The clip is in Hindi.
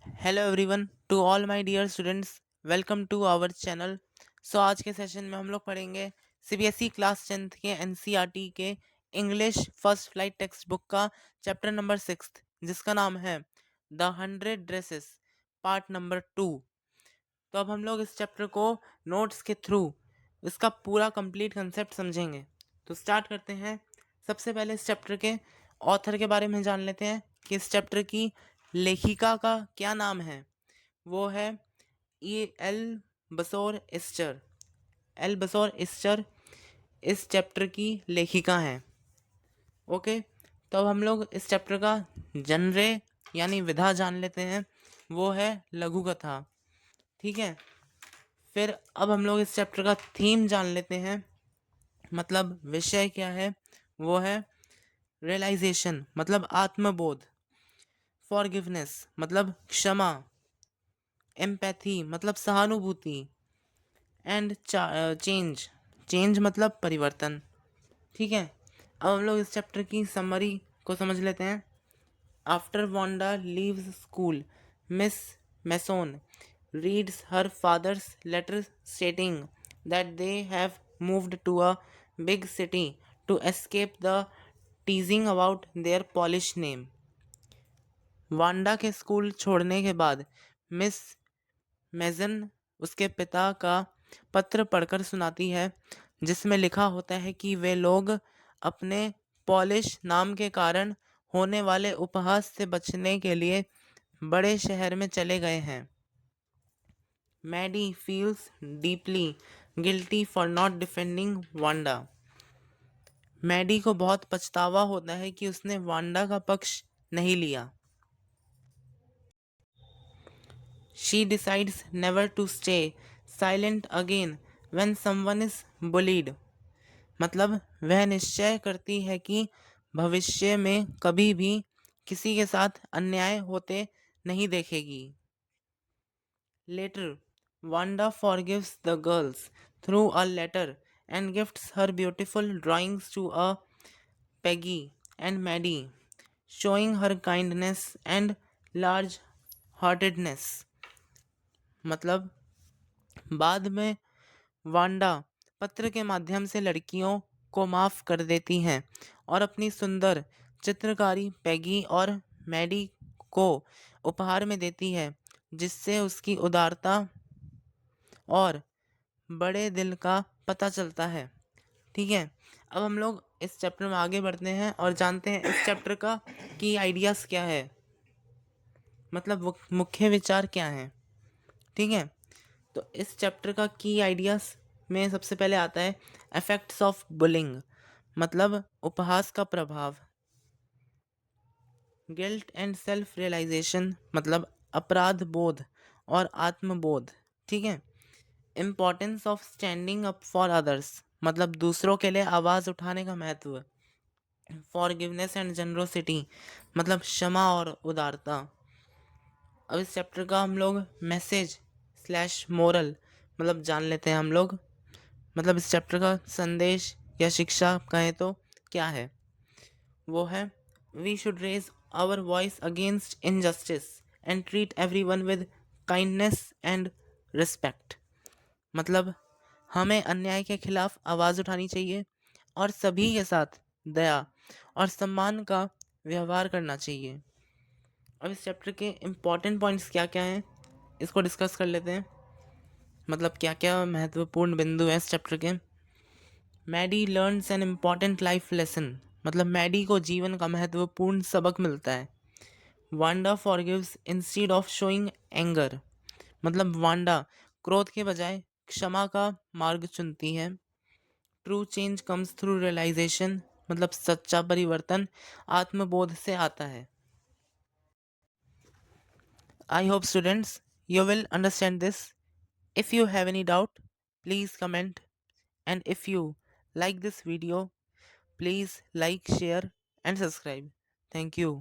Hello everyone, to all my dear students, welcome to our channel. आज के सेशन में हम लोग पढ़ेंगे सीबीएसई क्लास 10th के एनसीईआरटी के English first flight text book का चैप्टर नंबर 6 जिसका नाम है द 100 ड्रेसेस पार्ट नंबर 2। तो अब हम लोग इस चैप्टर को नोट्स के थ्रू इसका पूरा कंप्लीट कंसेप्ट समझेंगे। तो स्टार्ट करते हैं। सबसे पहले इस चैप्टर के ऑथर के बारे में जान लेते हैं कि इस चैप्टर की लेखिका का क्या नाम है। वो है एल बसोर इस्चर। एल बसोर इस्चर इस चैप्टर की लेखिका हैं। ओके, तो अब हम लोग इस चैप्टर का जनरे यानी विधा जान लेते हैं। वो है लघु कथा। ठीक है, फिर अब हम लोग इस चैप्टर का थीम जान लेते हैं, मतलब विषय क्या है। वो है रियलाइजेशन मतलब आत्मबोध, फॉरगिवनेस मतलब क्षमा, एम्पैथी मतलब सहानुभूति, एंड चेंज चेंज मतलब परिवर्तन। ठीक है, अब हम लोग इस चैप्टर की समरी को समझ लेते हैं। After Wanda leaves school, Miss Mason reads her father's letter stating that they have moved to a big city to escape the teasing about their Polish name. Wanda के स्कूल छोड़ने के बाद मिस मेजन उसके पिता का पत्र पढ़कर सुनाती है, जिसमें लिखा होता है कि वे लोग अपने पॉलिश नाम के कारण होने वाले उपहास से बचने के लिए बड़े शहर में चले गए हैं। Maddie feels deeply guilty for not defending Wanda. Maddie को बहुत पछतावा होता है कि उसने वांडा का पक्ष नहीं लिया। She decides never to stay silent again when someone is bullied। मतलब वह निश्चय करती है कि भविष्य में कभी भी किसी के साथ अन्याय होते नहीं देखेगी। Later, Wanda forgives the girls through a letter and gifts her beautiful drawings to a Peggy and Maddie, showing her kindness and large heartedness। मतलब बाद में वांडा पत्र के माध्यम से लड़कियों को माफ कर देती हैं और अपनी सुंदर चित्रकारी पैगी और मैडी को उपहार में देती है, जिससे उसकी उदारता और बड़े दिल का पता चलता है। ठीक है, अब हम लोग इस चैप्टर में आगे बढ़ते हैं और जानते हैं इस चैप्टर का की आइडियाज़ क्या है, मतलब मुख्य विचार क्या हैं। ठीक है, तो इस चैप्टर का की आइडियाज़ में सबसे पहले आता है इफेक्ट्स ऑफ बुलिंग, मतलब उपहास का प्रभाव। गिल्ट एंड सेल्फ रियलाइजेशन मतलब अपराध बोध और आत्मबोध। ठीक है, importance of standing up for others मतलब दूसरों के लिए आवाज़ उठाने का महत्व। फॉरगिवनेस एंड जनरोसिटी मतलब क्षमा और उदारता। अब इस चैप्टर का हम लोग मैसेज स्लैश मोरल मतलब जान लेते हैं हम लोग, मतलब इस चैप्टर का संदेश या शिक्षा कहें तो क्या है। वो है we should raise our voice against injustice and treat everyone with kindness and respect. मतलब हमें अन्याय के खिलाफ आवाज़ उठानी चाहिए और सभी के साथ दया और सम्मान का व्यवहार करना चाहिए। अब इस चैप्टर के इम्पॉर्टेंट पॉइंट्स क्या क्या हैं इसको डिस्कस कर लेते हैं, मतलब क्या क्या महत्वपूर्ण बिंदु हैं इस चैप्टर के। Maddie learns an important life lesson मतलब मैडी को जीवन का महत्वपूर्ण सबक मिलता है। Wanda forgives instead of showing anger मतलब वांडा क्रोध के बजाय क्षमा का मार्ग चुनती है। True change comes through realization मतलब सच्चा परिवर्तन आत्मबोध से आता है। I hope students you will understand this. If you have any doubt, please comment, and if you like this video, please like, share and subscribe. Thank you.